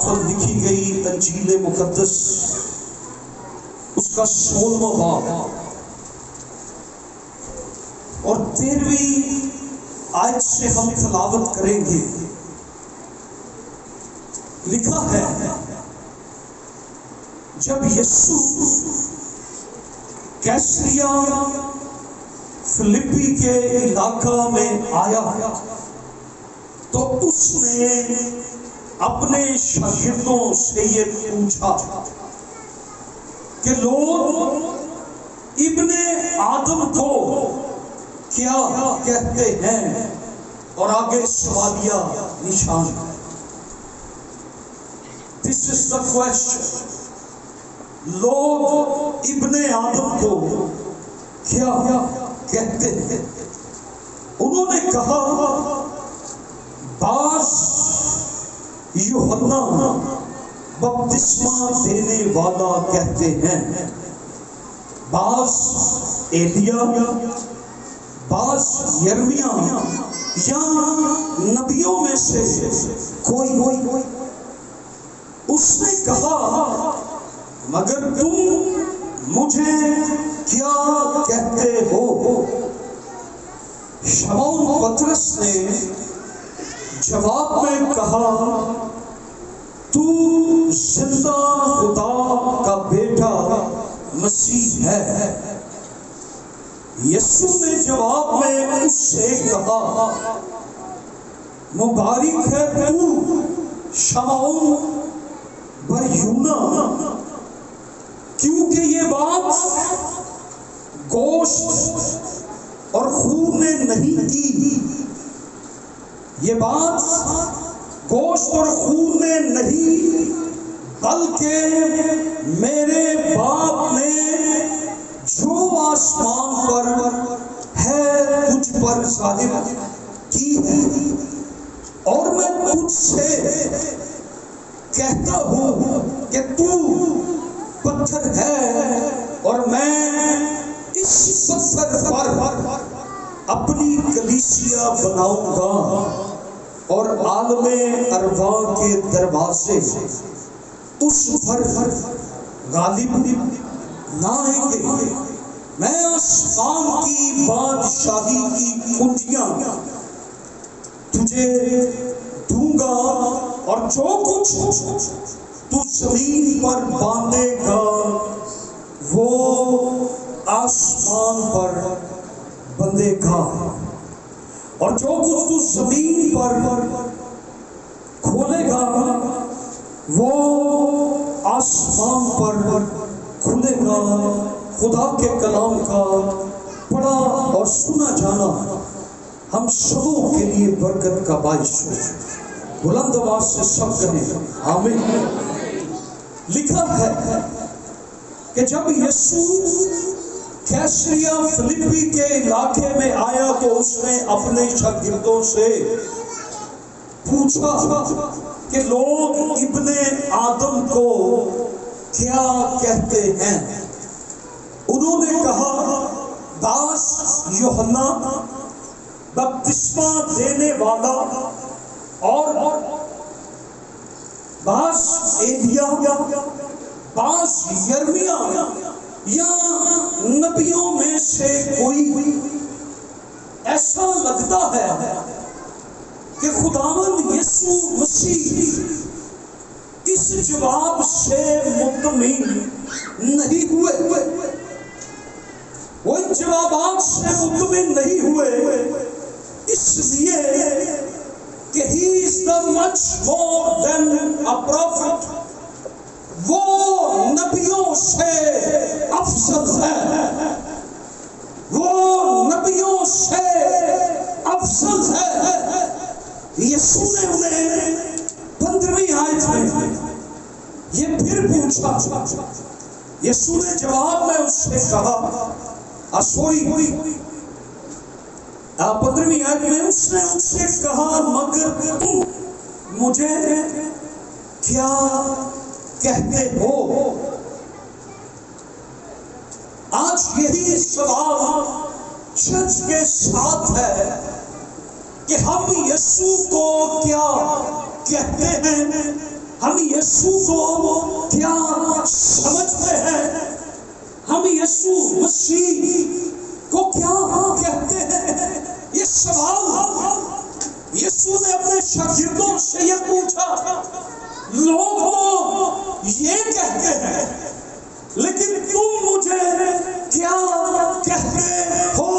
لکھی گئی انجیل مقدس اس کا 16واں باب اور 13ویں آیت سے ہم تلاوت کریں گے۔ لکھا ہے جب یسوع کیسریا فلپی کے علاقہ میں آیا تو اس نے اپنے شاگردوں سے یہ پوچھا کہ لوگ ابن آدم کو کیا کہتے ہیں، اور آگے سوالیہ نشان۔ This is the question. لوگ ابن آدم کو کیا کہتے ہیں؟ انہوں نے کہا بعض یوحنا بپتسمہ دینے والا کہتے ہیں، بعض ایلیا، بعض یرمیہ یا نبیوں میں سے کوئی۔ اس نے کہا مگر تم مجھے کیا کہتے ہو؟ شمعون پطرس نے جواب میں کہا تو زندہ خدا کا بیٹا مسیح ہے۔ یسوع نے جواب میں اس سے کہا مبارک ہے تو شمعون بریونا، کیونکہ یہ بات گوشت اور خون نے نہیں کی، یہ بات گوشت اور خون نے نہیں بلکہ میرے باپ نے جو آسمان پر ہے تجھ پر ظاہر کی ہے۔ اور میں تجھ سے کہتا ہوں کہ تو پتھر ہے اور میں اس پتھر پر اپنی کلیسیا بناؤں گا، اور عالم ارواح کے دروازے اس پر غالب نہ آئیں گے۔ میں آسمان کی بادشاہی کی کنجیاں تجھے دوں گا، اور جو کچھ تو زمین پر باندھے گا وہ آسمان پر بندھے گا، اور جو کچھ تو زمین پر کھولے گا وہ آسمان پر کھلے گا۔ خدا کے کلام کا پڑھا اور سنا جانا ہم سبوں کے لیے برکت کا باعث ہو۔ بلند آواز سے سب کہیں آمین۔ لکھا ہے کہ جب یسوع کیسریا فلپی کے علاقے میں آیا تو اس نے اپنے شاگردوں سے پوچھا کہ لوگ ابن آدم کو کیا کہتے ہیں؟ انہوں نے کہا بعض یوحنا بپتسمہ دینے والا، اور بعض ایلیا، بعض یرمیہ یا نبیوں میں سے کوئی۔ ایسا لگتا ہے کہ خداوند یسوع مسیح اس جواب سے مطمئن نہیں ہوئے، وہ ان جوابات سے مطمئن نہیں ہوئے، اس لیے کہ he is the much more than a prophet، وہ نبیوں سے افضل ہے، وہ نبیوں سے افضل ہے۔ یسوع نے انہیں 15ویں آیت میں یہ پھر پوچھا۔ یسوع نے جواب میں اس سے کہا 15ویں آیت میں اس نے ان سے کہا مگر تم مجھے کیا کہتے ہو؟ آج یہی سوال چرچ کے ساتھ ہے کہ ہم یسوع کو کیا کہتے ہیں؟ ہم یسوع کو کیا سمجھتے ہیں؟ ہم یسوع مسیح کو کیا کہتے ہیں؟ یہ سوال یسوع نے اپنے شاگردوں سے یہ پوچھا۔ لوگ تو یہ کہتے ہیں، لیکن تم مجھے کیا کہتے ہو؟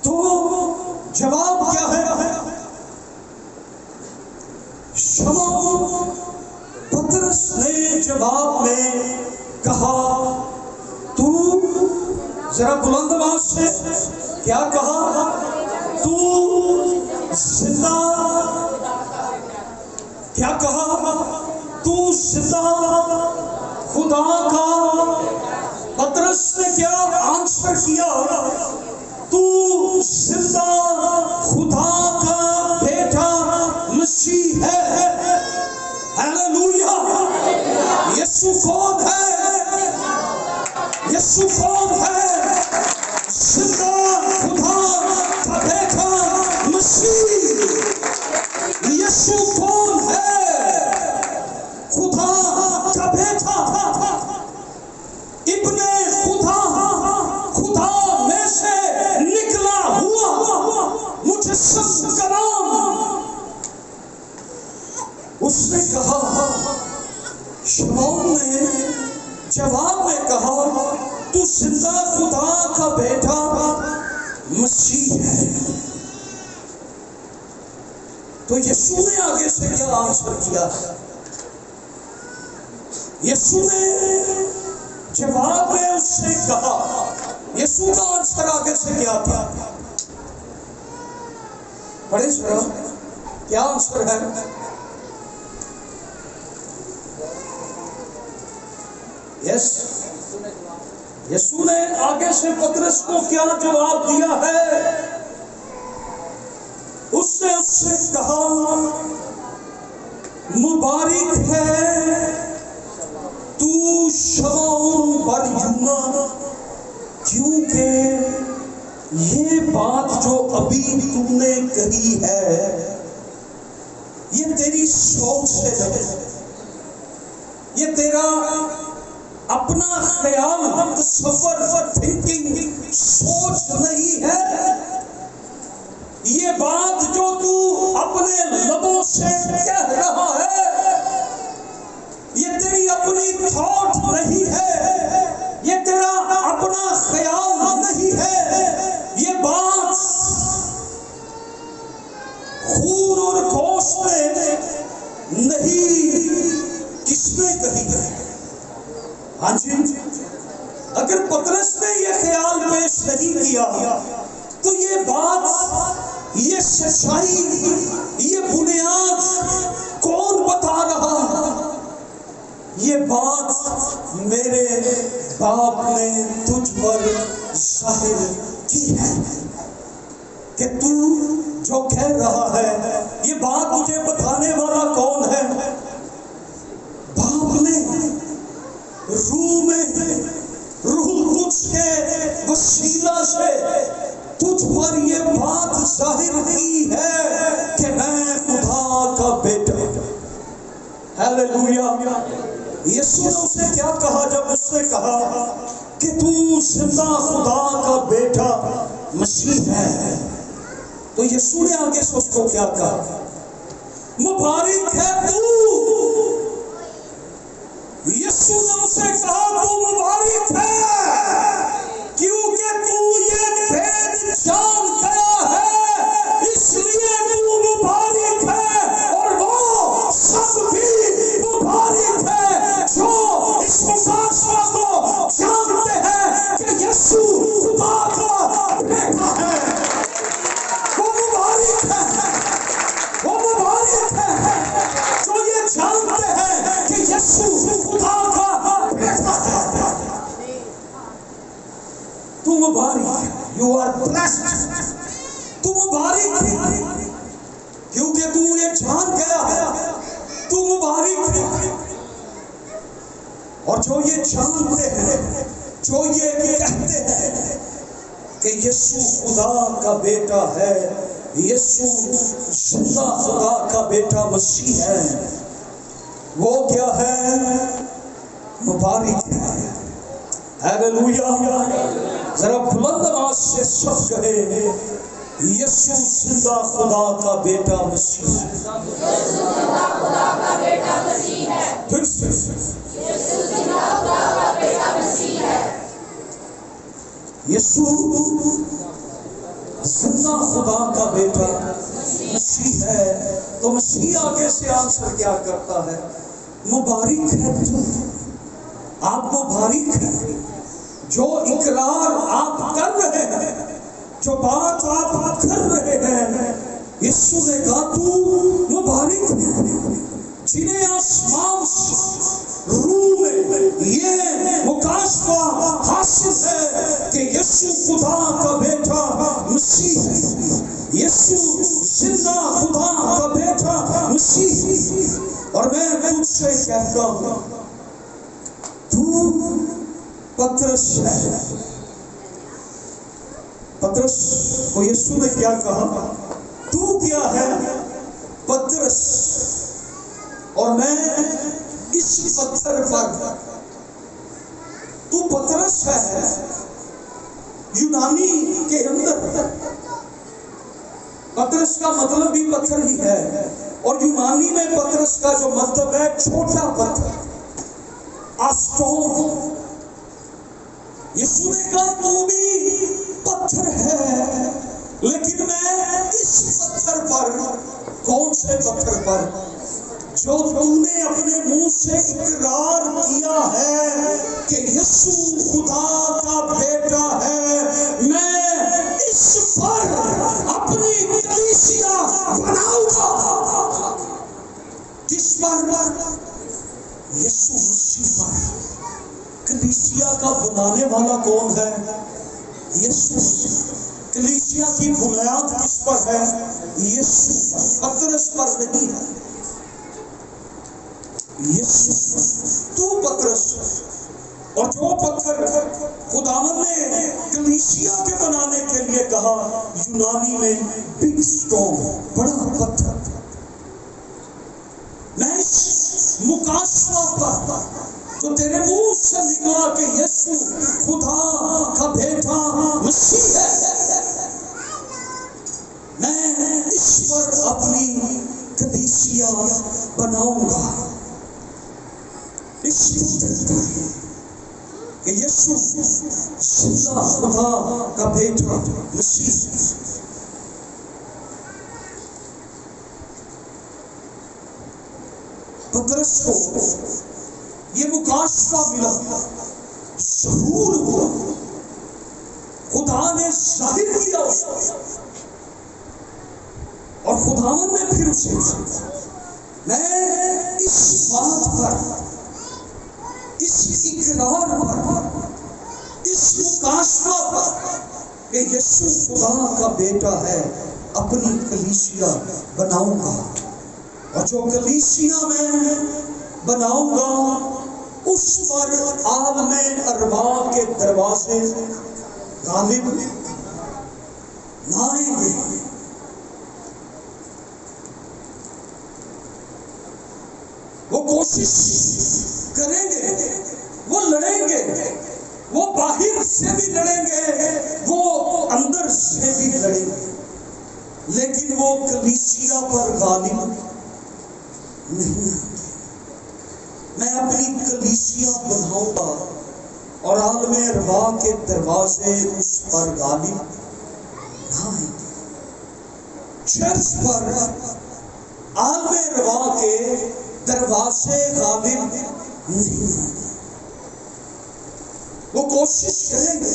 تو جواب کیا ہے؟ شمعون پطرس نے جواب میں کہا، تو ذرا بلند آواز سے کیا کہا؟ تو زندہ، کیا کہا؟ تو زندہ خدا کا۔ پطرس نے کیا آنسر کیا؟ تو زندہ خدا کا بیٹا مسیح ہے۔ ہیلیلویا! یسوع کون ہے؟ یسوع کون ہے؟ زندہ خدا کا بیٹا مسیح۔ یسوع کون ہے؟ خدا کا بیٹا، ابن خدا، خدا میں سے نکلا ہوا مجسم کلام۔ اس نے کہا، شمعون نے جواب میں کہا، تو زندہ خدا کا بیٹا مسیح ہے۔ تو یسوع نے آگے سے کیا آنسر کیا؟ یسوع نے جواب میں اس سے کہا، یسوع کا آنسر آگے سے کیا تھا؟ پڑھیں ذرا، کیا آنسر ہے؟ یسوع نے آگے سے پطرس کو کیا جواب دیا ہے؟ اس نے اس سے کہا، مبارک ہے تو شمعون بر یونا، کیونکہ یہ بات جو ابھی تم نے کہی ہے یہ تیری سوچ سے نہیں، یہ تیرا اپنا خیال، تصور، تھنکنگ، سوچ نہیں ہے۔ یہ بات جو تو اپنے لبوں سے کہہ رہا ہے یہ تیری اپنی تھاٹ نہیں ہے، یہ تیرا اپنا خیال نہیں ہے۔ یہ بات خون اور گوشت نے نہیں، کس نے کہی ہے؟ ہاں جی، اگر پطرس نے یہ خیال پیش نہیں کیا تو یہ بات، یہ سچائی، یہ بنیاد کون بتا رہا؟ یہ بات میرے باپ نے تجھ پر ظاہر کی ہے کہ تو جو کہہ رہا ہے یہ بات مجھے بتانے والا کون ہے؟ باپ نے روح میں، روح القدس کے وسیلہ سے تجھ پر یہ بات ظاہر کی ہے کہ میں خدا کا بیٹا۔ ہیلیلویا! یسوع نے اسے کیا کہا جب اس نے کہا کہ تو زندہ خدا کا بیٹا مسیح ہے؟ تو یسوع نے آگے سے اس کو کیا کہا؟ مبارک ہے تو۔ یسوع نے اسے کہا تو مبارک ہے کیونکہ تو یہ بھید جان گیا ہے، اس لیے تو مبارک ہے، اور وہ سب بھی مبارک ہے جو اس مقاصد کو جانتے ہیں کہ یسوع خدا کا بیٹا ہے۔ وہ مبارک ہے، وہ مبارک ہے جو یہ جانتے ہیں کہ یسوع خدا کا بیٹا ہے۔ تو مبارک ہے، یو آر بلیسڈ۔ تو مبارک ہے کیونکہ تو یہ جان گیا ہے، تو مبارک ہے۔ اور جو یہ جانتے ہیں، جو یہ کہتے ہیں کہ یسوع خدا کا بیٹا ہے، یسوع زندہ خدا کا بیٹا مسیح ہے، وہ کیا ہے؟ مبارک ہے۔ ہیلیلویا۔ ذرا بلند آواز سے سب کہے یسوع زندہ خدا کا بیٹا مسیح ہے۔ پھر سے یسوع زندہ خدا کا بیٹا مسیح ہے۔ تو مسیح آگے سے آنسر کیا کرتا ہے؟ مبارک ہے تو آپ مبارک ہیں جو اقرار آپ کر رہے ہیں، جو بات آپ کر رہے ہیں۔ یسوع نے کہا تو مبارک ہے جنہیں آسمان روح میں یہ مکاشفہ حاصل ہے کہ یسوع خدا کا بیٹا مسیح ہے، یسوع زندہ خدا کا بیٹا مسیح۔ اور میں تجھ سے کہتا ہوں تو پترس ہے۔ پترس کو یسوع نے کیا کہا؟ تو کیا ہے؟ پترس، اور میں اس پتھر پر، تو پترس ہے۔ یونانی کے اندر پترس کا مطلب بھی پتھر ہی ہے، اور یونانی میں پترس کا جو مطلب ہے چھوٹا پتھر، اسٹون۔ یسوع نے کہا تو بھی پتھر ہے، لیکن میں اس پتھر پر، کون سے پتھر پر؟ جو تو نے اپنے منہ سے اقرار کیا ہے کہ یسوع خدا کا بیٹا ہے، میں اس پر اپنی کلیسیا بناؤں گا۔ کس پر؟ یسوع مسیح پر۔ کلیسیا کا بنانے والا کون ہے؟ یسوع مسیح۔ کلیسیا کی بنیاد کس پر ہے؟ یسوع، پترس پر نہیں ہے، یسوع۔ تو پترس، اور جو پتھر خداوند نے کلیسیا کے بنانے کے لیے کہا، یونانی میں بگ سٹون، بڑا پتھر۔ میں اس مکاشفہ پر جو تیرے منہ سے نکلا کہ یسوع خدا کا بیٹا مسیح ہے، میں اس پر اپنی کلیسیا بناؤں گا۔ اس کہ یسوع زندہ خدا کا بیٹا مسیح۔ پترس کو یہ مکاشفہ ملا، ظہور ہوا، خدا نے ظاہر کیا اس کو، اور خداوند نے پھر اسے میں اس بات پر، اس اقرار پر، اس مکاشفہ پر کہ یسوع خدا کا بیٹا ہے، اپنی کلیسیا بناؤں گا، اور جو کلیسیا میں بناؤں گا اس پر عالم ارواح کے دروازے غالب نہ آئیں گے۔ وہ کوشش کریں گے، وہ لڑیں گے، وہ باہر سے بھی لڑیں گے، وہ اندر سے بھی لڑیں گے، لیکن وہ کلیسیا پر غالب نہیں آئیں گے۔ میں اپنی کلیسیا بناؤں گا اور عالم ارواح کے دروازے اس پر غالب نہ آئیں گے۔ چرچ پر عالم ارواح کے دروازے غالب نہیں آئیں گے۔ وہ کوشش کریں گے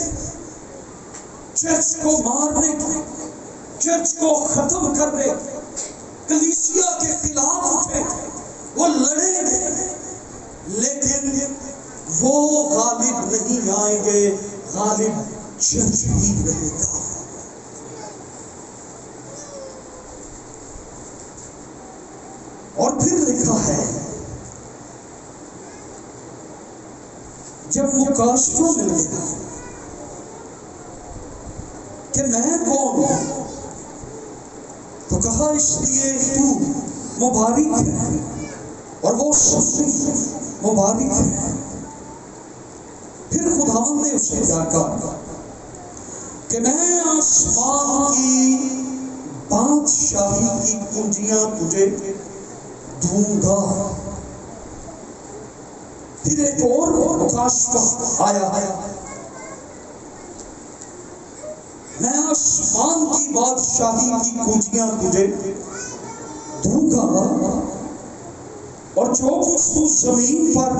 چرچ کو مارنے کی، چرچ کو ختم کرنے، کلیسیا کے خلاف اٹھے، وہ لڑیں گے، لیکن وہ غالب نہیں آئیں گے، غالب چرچ ہی رہے گا۔ اور پھر لکھا ہے جب مکاشفہ مل گیا کہ میں کون ہوں، تو کہا اس لیے تو مبارک ہے اور وہ شخصی مبارک ہے۔ پھر خداوند نے اسے کیا کہا کہ میں آسمان کی بادشاہی کی کنجیاں تجھے دوں گا۔ پھر ایک اور مکاشفہ آیا ہے، میں آسمان کی بادشاہی کی کنجیاں تجھے دوں گا، اور جو کچھ تو زمین پر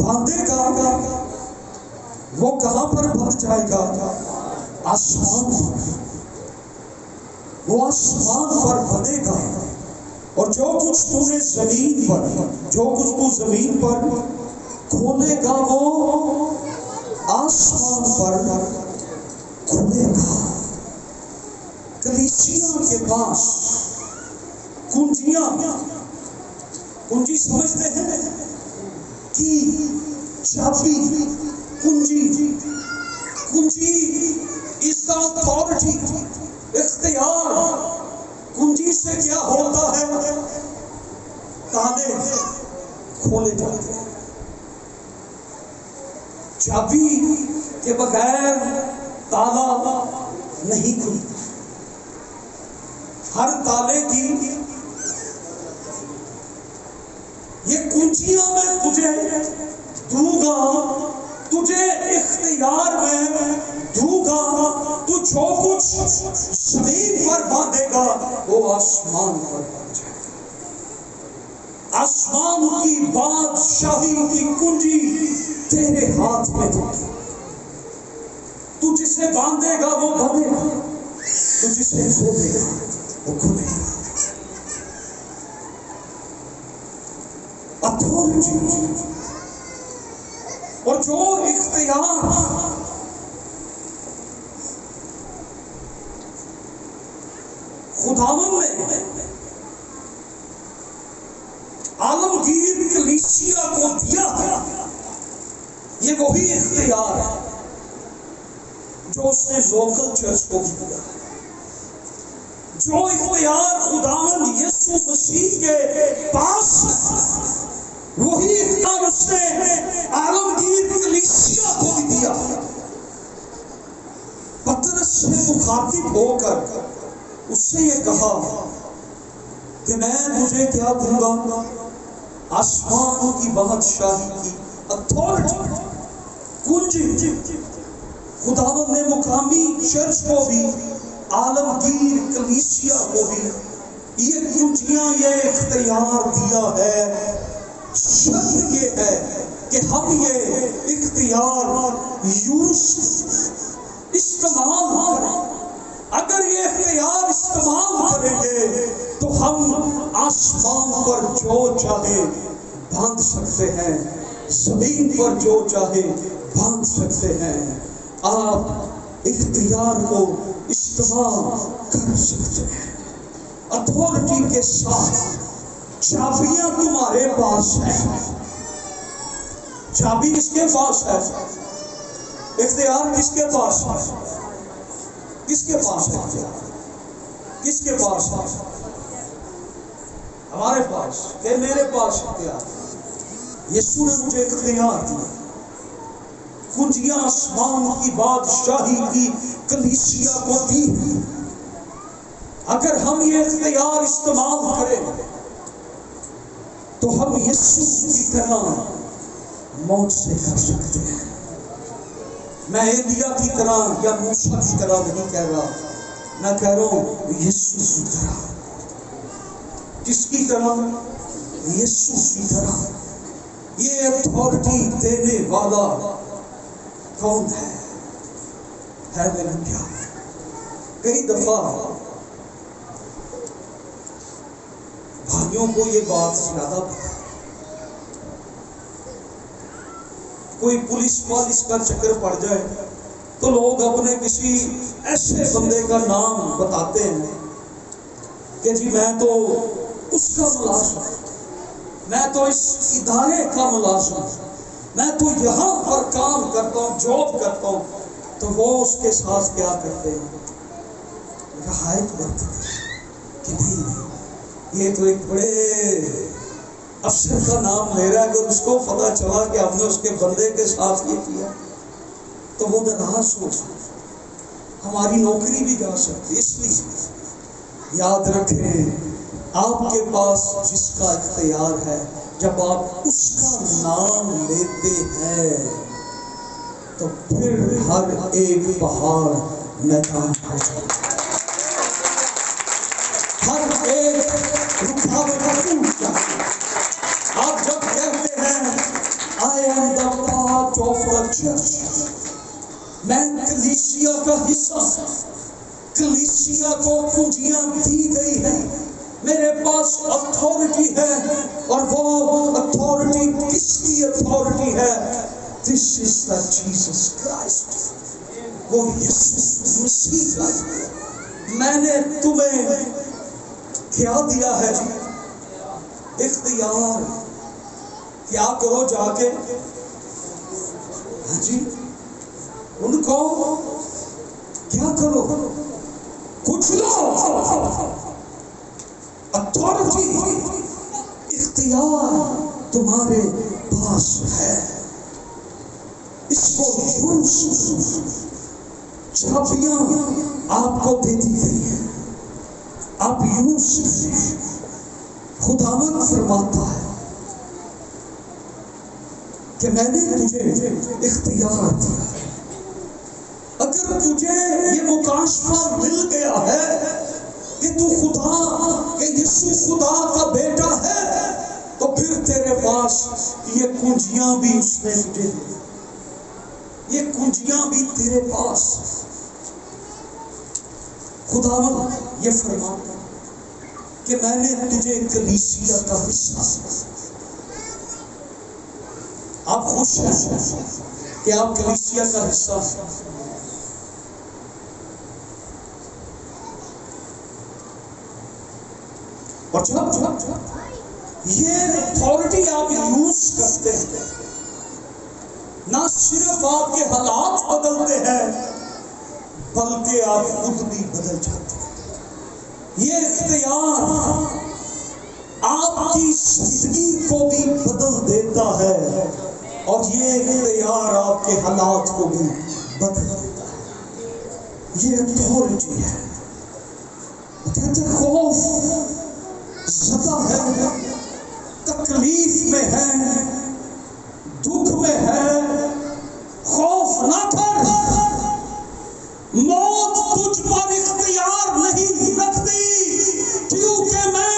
باندھے گا وہ کہاں پر بندھ جائے گا؟ آسمان پر۔ وہ آسمان پر بندھے گا، اور جو کچھ تو نے زمین پر، جو کچھ تو زمین پر کھولے گا وہ آسمان پر کھلے گا۔ کلیسیا کے پاس کنجیاں، کنجی سمجھتے ہیں کہ چابی، کنجی، کنجی اس کا اتھارٹی، اختیار۔ کنجی سے کیا ہوتا ہے؟ تالے کھولے جاتے ہیں۔ چابی کے بغیر تالا نہیں کھلتا۔ ہر تالے کی یہ کنجیاں میں تجھے دوں گا، تجھے اختیار میں دوں گا، تو جو کچھ زمین پر باندھے گا وہ آسمان پر باندھ جائے گا۔ آسمان کی بادشاہی کی کنجی تیرے ہاتھ میں ہوگی۔ تو جسے باندھے گا وہ باندھے گا، تو جسے کھولے گا وہ کھولے گا۔ اتھارٹی اور جو اختیار خداوند نے عالمگیر کلیسیا کو دیا ہے، یہ وہی اختیار ہے جو اس نے لوکل چرچ کو دیا ہے۔ جو اختیار خداوند یسوع مسیح کے پاس ہے، وہی اختیار اس نے عالمگیر کلیسیا کو بھی دیا۔ پترس سے مخاطب ہو کر اس سے یہ کہا کہ میں تجھے کیا دوں گا؟ آسمان کی بادشاہی کی اتھارٹی، کنجی۔ خداوند نے مقامی چرچ کو بھی، عالمگیر کلیسیا کو بھی یہ کنجیاں، یہ اختیار دیا ہے۔ شرط یہ ہے کہ ہم یہ اختیار استعمال کریں۔ اگر یہ اختیار استعمال کریں گے تو ہم آسمان پر جو چاہے باندھ سکتے ہیں، زمین پر جو چاہے باندھ سکتے ہیں۔ آپ اختیار کو استعمال کر سکتے ہیں اتھارٹی کے ساتھ۔ چابیاں تمہارے پاس ہیں۔ چابی کس کے پاس ہے؟ اختیار کس کے پاس ہے؟ کس کے پاس ہے اختیار؟ کس کے پاس ہے؟ ہمارے پاس کہ میرے پاس اختیار؟ یسوع نے مجھے اختیار دیا۔ کنجیاں آسمان کی بادشاہی کی کلیسیا کو دی۔ اگر ہم یہ اختیار استعمال کریں تو ہم یسوع کی طرح معجزے کر سکتے ہیں۔ میں ایلیا کی طرح یا موسیٰ کی طرح نہیں کہہ رہا، میں کہہ رہا ہوں یسوع کی طرح۔ کس کی طرح؟ یسوع کی طرح۔ یہ اتھارٹی دینے والا کون ہے؟ ہیلیلویا۔ کئی دفعہ بھائیوں کو یہ بات زیادہ پتا، کوئی پولیس والس کا چکر پڑ جائے تو لوگ اپنے کسی ایسے بندے کا نام بتاتے ہیں کہ جی میں تو اس کا ملازم، میں تو اس ادارے کا ملازم، میں تو یہاں پر کام کرتا ہوں، جاب کرتا ہوں۔ تو وہ اس کے ساتھ کیا کرتے ہیں؟ رعایت کرتے ہیں کہ نہیں، یہ تو ایک بڑے افسر کا نام لے رہا ہے، اگر اس کو پتا چلا کہ ہم نے اس کے بندے کے ساتھ یہ کیا تو وہ ناراض ہو، ہماری نوکری بھی جا سکتی۔ اس لیے یاد رکھیں، آپ کے پاس جس کا اختیار ہے، جب آپ اس کا نام لیتے ہیں تو پھر ہر ایک پہاڑ میدان ہو جاتا ہے، ہر ایک رکاوٹ ٹوٹ جاتی ہے۔ آپ جب کہتے ہیں I am the part of the church، میں کلیسیا کا حصہ، کلیسیا کو کنجیاں دی گئی ہیں، میرے پاس اتھارٹی ہے، اور وہ اتھارٹی کس کی اتھارٹی ہے؟ This is the Jesus Christ، وہ یسوع مسیح کا۔ میں نے تمہیں کیا دیا ہے جی؟ اختیار۔ کیا کرو جا کے؟ ہاں جی، ان کو کیا کرو؟ کچھ لو۔ اتھارٹی، اختیار تمہارے پاس ہے، اس کو یوز کرو۔ چابیاں آپ کو دے دی گئی ہیں، آپ یوز کریں۔ خداوند فرماتا ہے کہ میں نے تجھے اختیار دیا۔ اگر تجھے یہ مکاشفہ مل گیا ہے کہ تو خدا، کہ یسوع خدا کا بیٹا ہے، تو پھر تیرے پاس یہ کنجیاں بھی اس نے تجھے دی، یہ کنجیاں بھی تیرے پاس۔ خداوند یہ فرماتا کہ میں نے تجھے کلیسیا کا حصہ۔ آپ خوش ہیں کہ آپ کلیسیا کا حصہ ہیں؟ اور جب یہ اتھارٹی آپ یوز کرتے ہیں، نہ صرف آپ کے حالات بدلتے ہیں بلکہ آپ خود بھی بدل جاتے ہیں۔ یہ اختیار آپ کی زندگی کو بھی بدل دیتا ہے، اور یہ اختیار آپ کے حالات کو بھی بدل دیتا ہے۔ یہ اتھارٹی ہے۔ کہتے خوف زدہ ہے، تکلیف میں ہے، دکھ میں ہے، خوف نہ کر، موت تجھ پر اختیار نہیں رکھتی، کیونکہ میں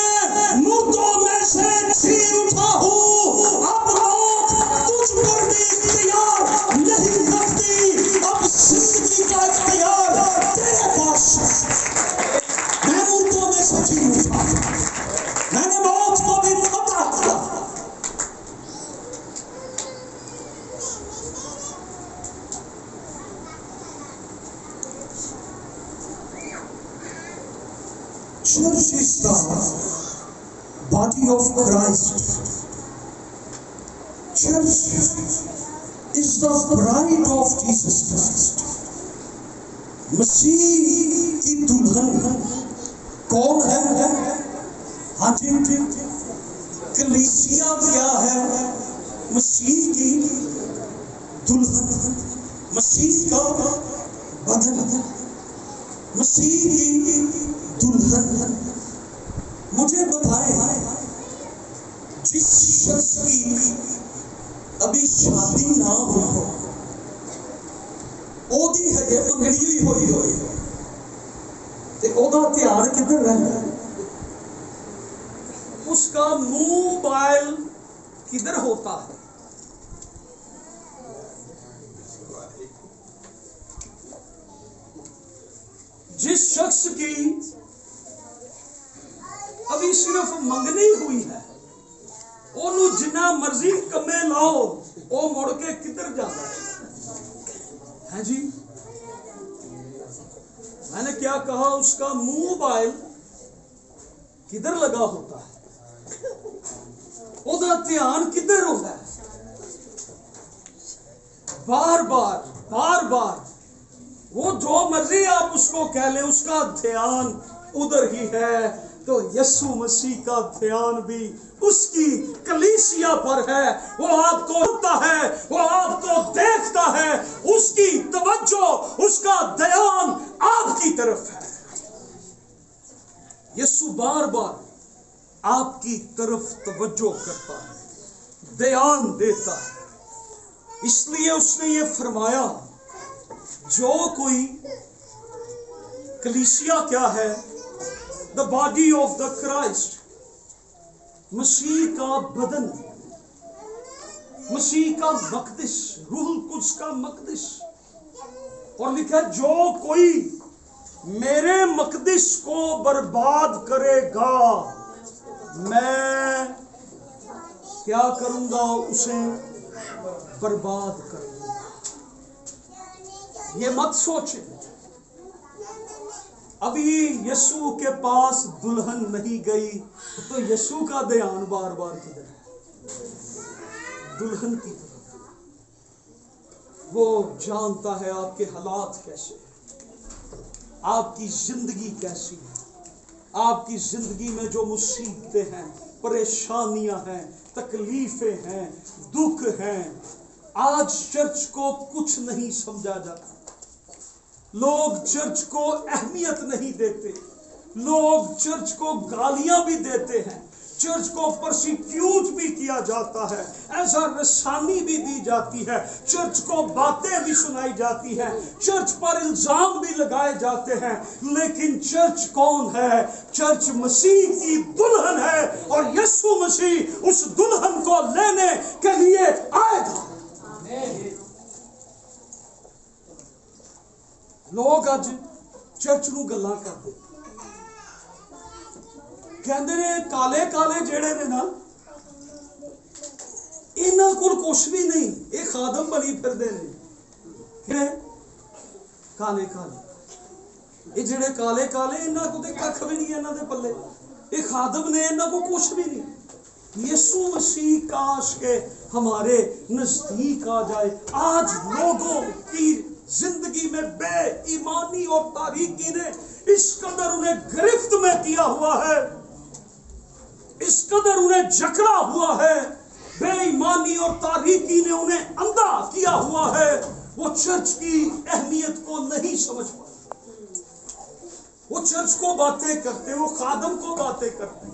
مردوں میں سے جی اٹھا ہوں۔ اب موت تجھ پر بھی اختیار نہیں رکھتی، اب زندگی کا اختیار تیرے پاس ہے۔ میں مردوں میں سے جی اٹھا، میں نے موت کو بھی فتح کیا۔ Church is the body of Christ. Church is the bride of Jesus Christ. مسیح کی دلہن کون ہے؟ ہاں جی، کلیسیا کیا ہے؟ مسیح کی دلہن، مسیح کا بدن، مسیح کی دلہن۔ مجھے بتائیں، جس شخص کی ابھی شادی نہ ہو، اوہدی ہجے منگنی ہوئی تے اوہدا دھیان کدھر رہتا ہے؟ اس کا موبائل کدھر ہوتا ہے؟ جس شخص کی ابھی صرف منگنی ہوئی ہے، انہوں جنہ مرضی کمے لاؤ، وہ مڑ کے کدھر جاتا ہے جی؟ میں نے کیا کہا؟ اس کا موبائل کدھر لگا ہوتا ہے، وہ دھیان کدھر ہوتا ہے؟ بار بار وہ جو مرضی آپ اس کو کہہ لیں، اس کا دھیان ادھر ہی ہے۔ تو یسوع مسیح کا دھیان بھی اس کی کلیسیا پر ہے، وہ آپ کو سنتا ہے، وہ آپ کو دیکھتا ہے، اس کی توجہ، اس کا دھیان آپ کی طرف ہے۔ یسوع بار بار آپ کی طرف توجہ کرتا ہے، دھیان دیتا ہے۔ اس لیے اس نے یہ فرمایا، جو کوئی کلیسیا کیا ہے؟ The body of the Christ, مسیح کا بدن، مسیح کا مقدس، روح القدس کا مقدس۔ اور لکھا جو کوئی میرے مقدس کو برباد کرے گا، میں کیا کروں گا؟ اسے برباد کروں گا۔ یہ مت سوچیں، ابھی یسوع کے پاس دلہن نہیں گئی تو یسوع کا دھیان بار بار کدھر ہے؟ دلہن کی طرف۔ وہ جانتا ہے آپ کے حالات کیسے ہیں، آپ کی زندگی کیسی ہے، آپ کی زندگی میں جو مصیبتیں ہیں، پریشانیاں ہیں، تکلیفیں ہیں، دکھ ہیں۔ آج چرچ کو کچھ نہیں سمجھا جاتا، لوگ چرچ کو اہمیت نہیں دیتے، لوگ چرچ کو گالیاں بھی دیتے ہیں، چرچ کو پرسیکیوٹ بھی کیا جاتا ہے، ایسا رسانی بھی دی جاتی ہے، چرچ کو باتیں بھی سنائی جاتی ہیں، چرچ پر الزام بھی لگائے جاتے ہیں۔ لیکن چرچ کون ہے؟ چرچ مسیح کی دلہن ہے، اور یسوع مسیح اس دلہن کو لینے کے لیے آئے گا۔ لوگ اج چرچ نو گلاں کرتے، کہندے نے کالے کالے جڑے نے نا، انہاں کول کچھ بھی نہیں، یہ خادم بنی پھردے نے۔ کالے کالے، یہ جڑے کالے کالے، انہاں کو تے ککھ بھی نہیں، انہاں دے پلے، یہ خادم نے، انہاں کو کچھ بھی نہیں۔ یسوع مسیح کاش کے ہمارے نزدیک آ جائے۔ آج لوگوں کی زندگی میں بے ایمانی اور تاریکی نے اس قدر انہیں گرفت میں کیا ہوا ہے، اس قدر انہیں جکڑا ہوا ہے، بے ایمانی اور تاریکی نے انہیں اندھا کیا ہوا ہے، وہ چرچ کی اہمیت کو نہیں سمجھ پاتے۔ وہ چرچ کو باتیں کرتے، وہ خادم کو باتیں کرتے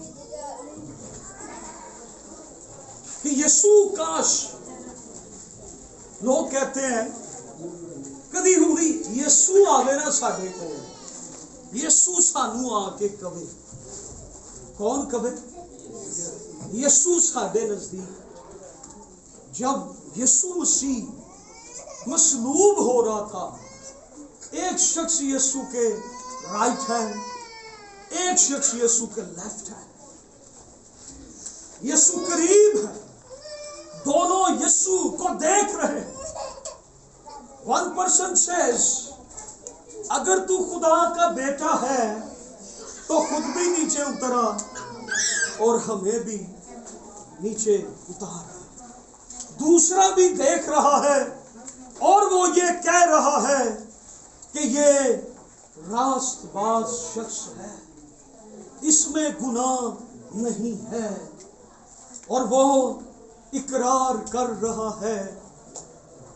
کہ یسوع کاش، لوگ کہتے ہیں کدی ہوئی یسوع آوے نا ساڈے کول، یسوع سانو آ کے کہے۔ کون کہے؟ یسوع ساڈے نزدیک۔ جب یسوع مسیح مصلوب ہو رہا تھا، ایک شخص یسوع کے رائٹ ہینڈ، ایک شخص یسوع کے لیفٹ ہینڈ۔ یسوع قریب ہے، دونوں یسوع کو دیکھ رہے ہیں۔ One person says, اگر تو خدا کا بیٹا ہے تو خود بھی نیچے اترا اور ہمیں بھی نیچے اتار۔ دوسرا بھی دیکھ رہا ہے اور وہ یہ کہہ رہا ہے کہ یہ راست باز شخص ہے، اس میں گناہ نہیں ہے، اور وہ اقرار کر رہا ہے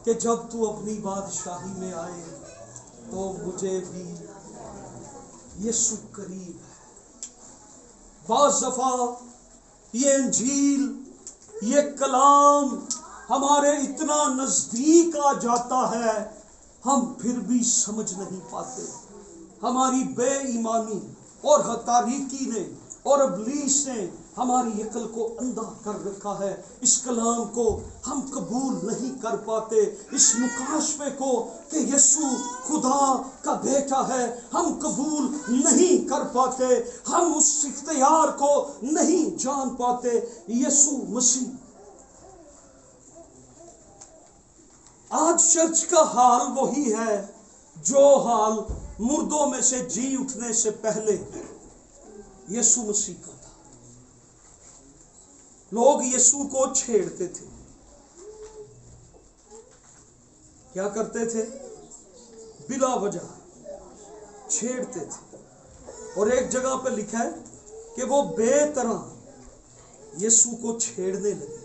کہ جب تو اپنی بادشاہی میں آئے تو مجھے بھی یسوع قریب ہے۔ بعض دفعہ یہ انجیل، یہ کلام ہمارے اتنا نزدیک آ جاتا ہے، ہم پھر بھی سمجھ نہیں پاتے۔ ہماری بے ایمانی اور تاریکی نے اور ابلیس نے ہماری عقل کو اندھا کر رکھا ہے۔ اس کلام کو ہم قبول نہیں کر پاتے، اس مکاشفے کو کہ یسوع خدا کا بیٹا ہے ہم قبول نہیں کر پاتے، ہم اس اختیار کو نہیں جان پاتے۔ یسوع مسیح، آج چرچ کا حال وہی ہے جو حال مردوں میں سے جی اٹھنے سے پہلے یسوع مسیح کا تھا۔ لوگ یسوع کو چھیڑتے تھے، کیا کرتے تھے؟ بلا وجہ چھیڑتے تھے، اور ایک جگہ پہ لکھا ہے کہ وہ بے طرح یسوع کو چھیڑنے لگے۔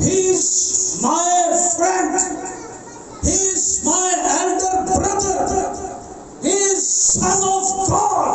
He is my friend, he is my elder brother, he is son of God।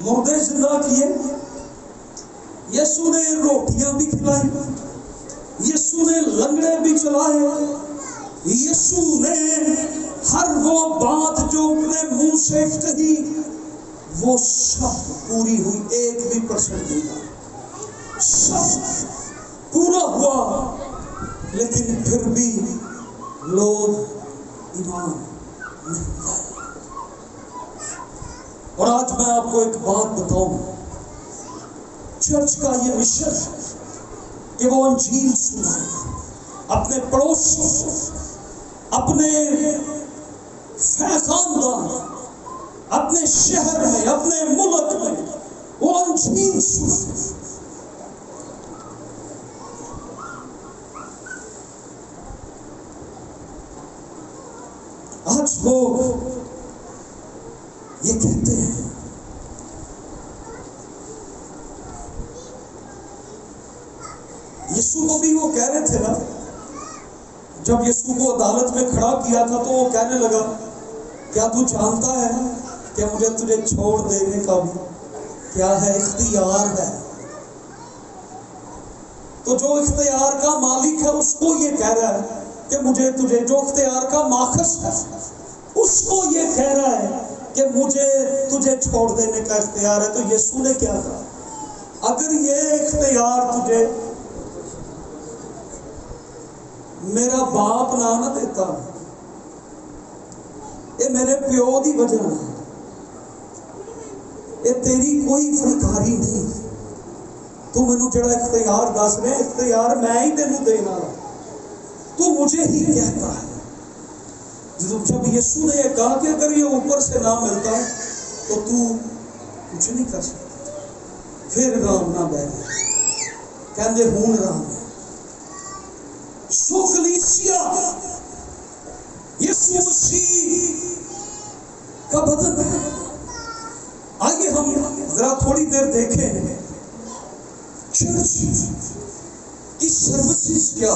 مردے زندہ کیے، یسوع نے روٹیاں بھی کھلائی، یسوع نے لنگڑے بھی چلائے، یسوع نے ہر وہ بات جو اپنے منہ سے کہی وہ سب پوری ہوئی، ایک بھی پرسنٹ نہیں، سب پورا ہوا۔ لیکن پھر بھی لوگ ایمان نہیں لائے۔ اور آج میں آپ کو ایک بات بتاؤں، چرچ کا یہ مشن کہ وہ انجیل سنائے، اپنے پڑوسیوں، اپنے خاندان، اپنے شہر میں، اپنے ملک میں وہ انجیل سنائے۔ آج لوگ یہ کہتے ہیں، یسوع کو بھی وہ کہہ رہے تھے نا، جب یسوع کو عدالت میں کھڑا کیا تھا تو وہ کہنے لگا، کیا تو جانتا ہے کہ مجھے تجھے چھوڑ دینے کا بھی کیا ہے، اختیار ہے؟ تو جو اختیار کا مالک ہے اس کو یہ کہہ رہا ہے کہ مجھے تجھے، جو اختیار کا ماخذ ہے اس کو یہ کہہ رہا ہے کہ مجھے تجھے چھوڑ دینے کا اختیار ہے۔ تو یسوع نے کیا کہا، اگر یہ اختیار تجھے میرا باپ نہ دیتا، یہ میرے پیو دی وجہ ہے، یہ تیری کوئی فنکاری نہیں، تو مینوں جڑا اختیار دس رہے، اختیار میں ہی تینوں دینا، تو مجھے ہی کہتا ہے۔ جب یسوع نے یہ کہا کہ اگر یہ اوپر سے نہ ملتا تو تو کچھ نہیں کر سکتا، پھر رام نہ بہ گئے، کہندے ہون رام ہے۔ سو کلیسیا یسوع مسیح کا بدن ہے۔ آئیے ہم ذرا تھوڑی دیر دیکھیں چرچ کی سروسز کیا،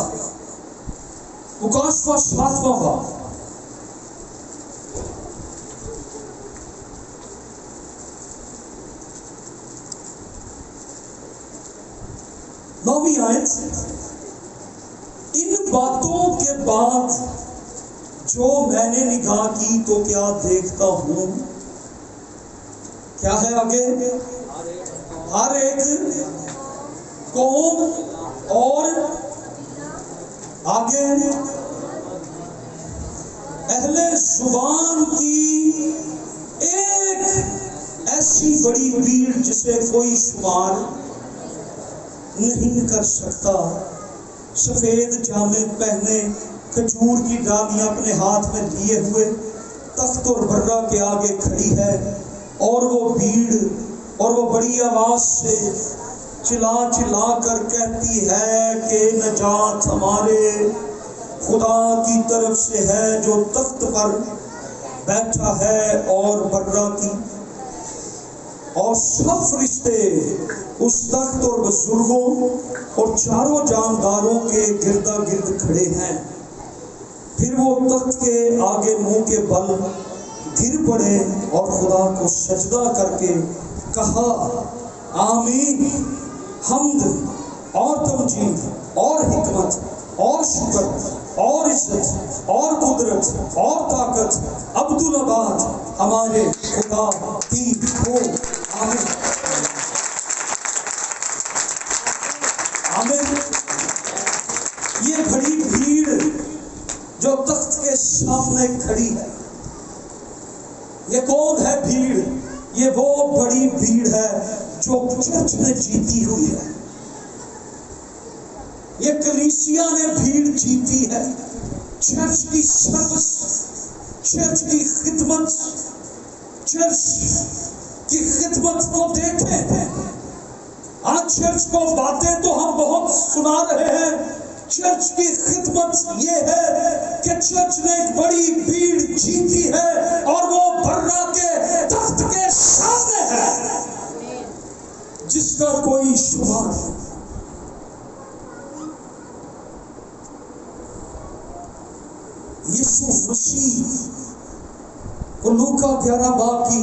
مکاشفہ 7واں باب، 9ویں آیت، ان باتوں کے بعد جو میں نے نگاہ کی تو کیا دیکھتا ہوں، کیا ہے آگے، ہر ایک قوم اور آگے اہل زبان کی ایک ایسی بڑی بھیڑ جسے کوئی شمار نہیں کر سکتا، سفید جامے پہنے، کھجور کی ڈالیاں اپنے ہاتھ میں لیے ہوئے، تخت اور برہ کے آگے کھڑی ہے، اور وہ بھیڑ اور وہ بڑی آواز سے چلا چلا کر کہتی ہے کہ نجات ہمارے خدا کی طرف سے ہے جو تخت پر بیٹھا ہے اور برہ کی، اور سب فرشتے اس تخت اور بزرگوں اور چاروں جانداروں کے گردا گرد کھڑے ہیں۔ پھر وہ تخت کے آگے منہ کے بل گر پڑے اور خدا کو سجدہ کر کے کہا، آمین، حمد اور تمجید اور حکمت اور شکر اور عزت اور قدرت اور طاقت عبدالآباد ہمارے خدا کی ہو، آمین، آمین۔ یہ بڑی بھیڑ جو تخت کے سامنے کھڑی ہے، یہ کون ہے بھیڑ؟ یہ وہ بڑی بھیڑ ہے جو چرچ نے جیتی ہوئی ہے، یہ کلیسیا نے بھیڑ جیتی ہے، چرچ کی سروس، چرچ کی خدمت، چرچ کی خدمت کو دیکھیں۔ آج چرچ کو باتیں تو ہم بہت سنا رہے ہیں، چرچ کی خدمت یہ ہے کہ چرچ نے ایک بڑی بھیڑ جیتی ہے اور وہ برہ کے تخت کے سامنے ہے جس کا کوئی شمار نہیں۔ یسوع مسیح کو لوکا 11 باب کی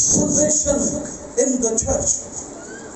Salvation in the church,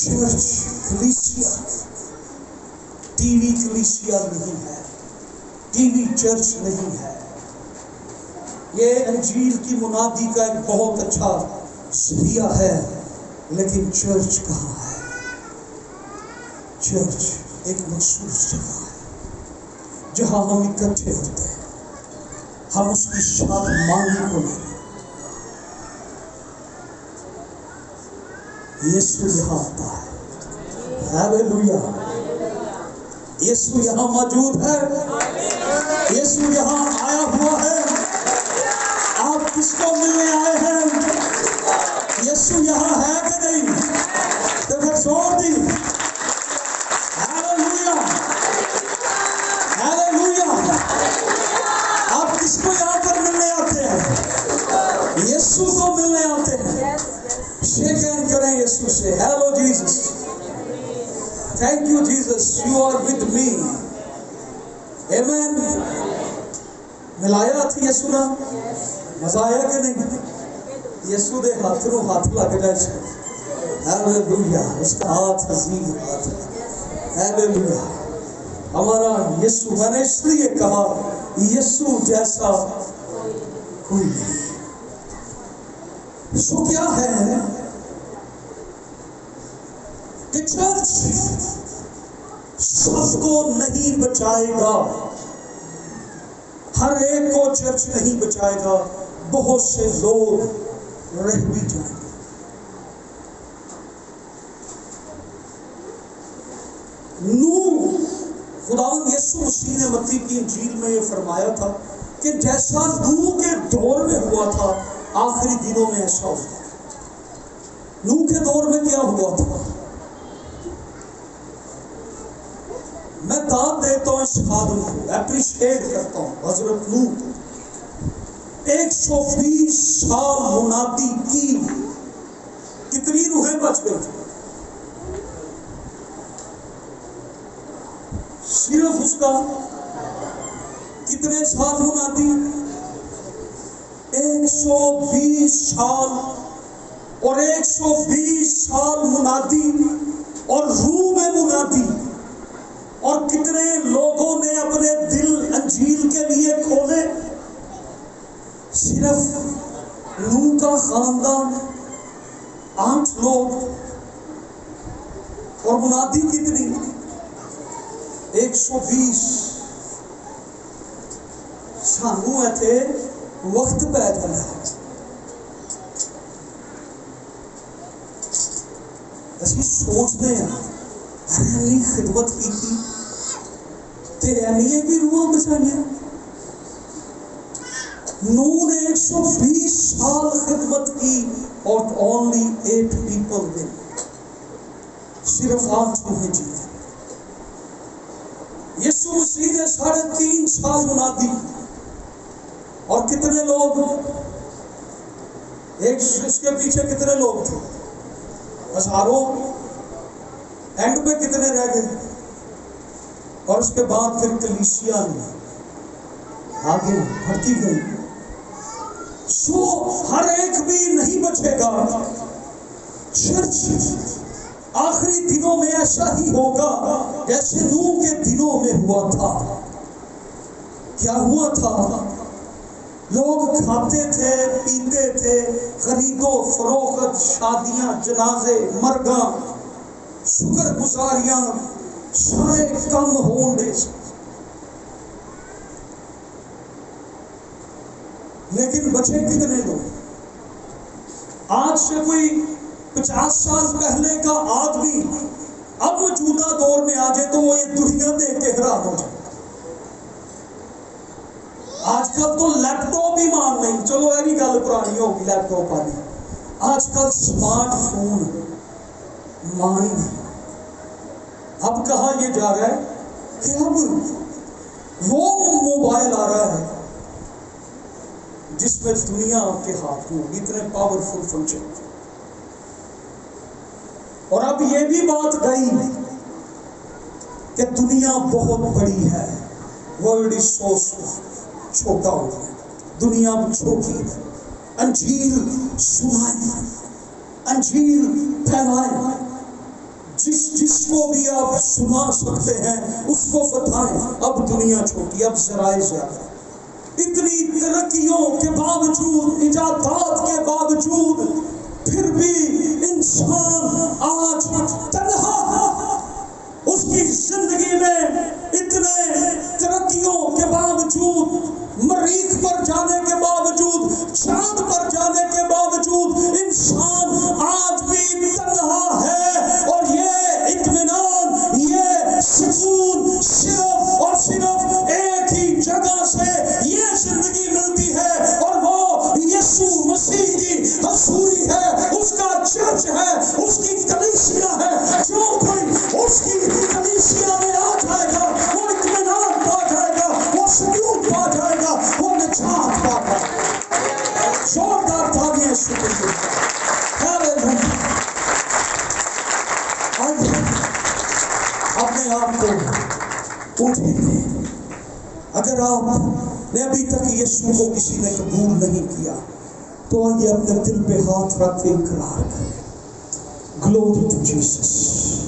church کلیسیا ٹی وی کلیسیا نہیں ہے، ٹی وی چرچ نہیں ہے. یہ انجیل کی منادی کا ایک بہت اچھا ذریعہ ہے، لیکن چرچ کہاں ہے؟ چرچ ایک مخصوص جگہ ہے جہاں ہم اکٹھے ہوتے ہیں، ہم اس کی شادمانی کو لیتے ہیں. یسوع یہاں آتا ہے. ہاللیلویا. یسوع یہاں موجود ہے، یسوع یہاں آیا ہوا ہے. آپ کس کو ملنے آئے ہیں؟ یسوع یہاں ہے کہ نہیں؟ تو پھر زور دی. ہاللیلویا، ہاللیلویا. آپ کس کو یہاں پر ملنے آتے ہیں؟ یسوع کو ملنے آتے ہیں. شیک ہینڈ کریں یسوع سے. Hello Jesus, thank you Jesus, you are with me. آمین. ملایا تھی یسوع نے، مزہ آیا کہ نہیں؟ یسوع دے ہاتھ نو ہاتھ لگ جائے. ہاللیلویا. اس کا ہاتھ عظیم ہاتھ. ہاللیلویا. ہمارا یسوع، میں نے اس لیے کہا یسوع جیسا کوئی نہیں. سو کیا ہے کہ چرچ سب کو نہیں بچائے گا، ہر ایک کو چرچ نہیں بچائے گا. بہت سے لوگ رہ بھی جائیں گے. نوح، خداوند یسوع مسیح نے متی کی انجیل میں یہ فرمایا تھا کہ جیسا نوح کے دور میں ہوا تھا آخری دنوں میں ایسا ہوگا. نوح کے دور میں کیا ہوا تھا؟ میں داد دیتا ہوں اس خادم کو، اپریشیٹ کرتا ہوں حضرت نوح کو. 120 سال منادی کی، کتنی روحیں بچ گئی تھی؟ صرف اس کا کتنے سال منادی؟ 120 سال. اور 120 سال منادی اور روح میں منادی. اور کتنے لوگوں نے اپنے دل انجیل کے لیے کھولے؟ صرف نوح کا خاندان 8 لوگ. اور منادی کتنی؟ 120. سانو ایتھے وقت پہ جانا ہے. اسی سوچتے ہیں اینی خدمت کی تھی تے اینی بھی روح بچائیاں. نوح نے 120 سال خدمت کی اور only 8 people ول، صرف 8 روحیں جیتے. یسوع مسیح نے 3.5 سال منادی اور کتنے لوگ؟ ایک اس کے پیچھے کتنے لوگ تھے؟ ہزاروں. اینڈ پہ کتنے رہ گئے؟ اور اس کے بعد پھر کلیسیا نے آگے بڑھتی گئی. سو ہر ایک بھی نہیں بچے گا. چرچ آخری دنوں میں ایسا ہی ہوگا جیسے نوح کے دنوں میں ہوا تھا. کیا ہوا تھا؟ لوگ کھاتے تھے، پیتے تھے، خرید و فروخت، شادیاں، جنازے، مرگاں، شکر گزاریاں، سارے کم ہونڈے. لیکن بچے کتنے لوگ؟ آج سے کوئی 50 سال پہلے کا آدمی اب موجودہ دور میں آ جائے تو وہ یہ دنیا دیکھ کے حیران ہو جائے. آج کل تو لیپ ٹاپ ہی مان نہیں. چلو یہ بھی گل پرانی ہوگی لیپ ٹاپ والی. آج کل سمارٹ فون مان ہی نہیں. اب کہا یہ جا رہا ہے کہ اب وہ موبائل آ رہا ہے جس میں دنیا کے ہاتھ میں اتنے پاورفل فنکشن. اور اب یہ بھی بات گئی کہ دنیا بہت بڑی ہے. ورلڈ از سو چھوٹا ہو گیا. دنیا چھوٹی ہے. انجیل سنائیں، انجیل پھیلائیں. کو بھی آپ سنا سکتے ہیں، اس کو بتائیں۔ اب دنیا چھوٹی، اب ذرائع زیادہ، اتنی ترقیوں کے باوجود، ایجادات کے باوجود، پھر بھی انسان آج تنہا ہے۔ اس کی زندگی میں اتنے ترقیوں کے باوجود، مریخ پر جانے کے باوجود، چاند پر جانے کے باوجود، انسان آج بھی تنہا ہے۔ اور یہ اطمینان، یہ سکون صرف اور صرف ایک ہی جگہ سے یہ زندگی ملتی ہے، اور وہ یسوع مسیح کی حضوری ہے، اس کا چرچ ہے، اس کی کلیسیا ہے۔ جو کوئی اس کی کلیسیا میں آ جائے گا وہ اطمینان پا جائے گا، وہ سکون پا جائے گا، وہ نجات پا جائے گا۔ زوردار تالیاں شکر کی۔ ہاللویا۔ آئیے اپنے آپ کو اٹھیں۔ اگر آپ نے ابھی تک یسوع کو کسی نے قبول نہیں کیا تو آئیے اپنے دل پہ ہاتھ رکھ کے اقرار کریں، گلوری ٹو جیسس۔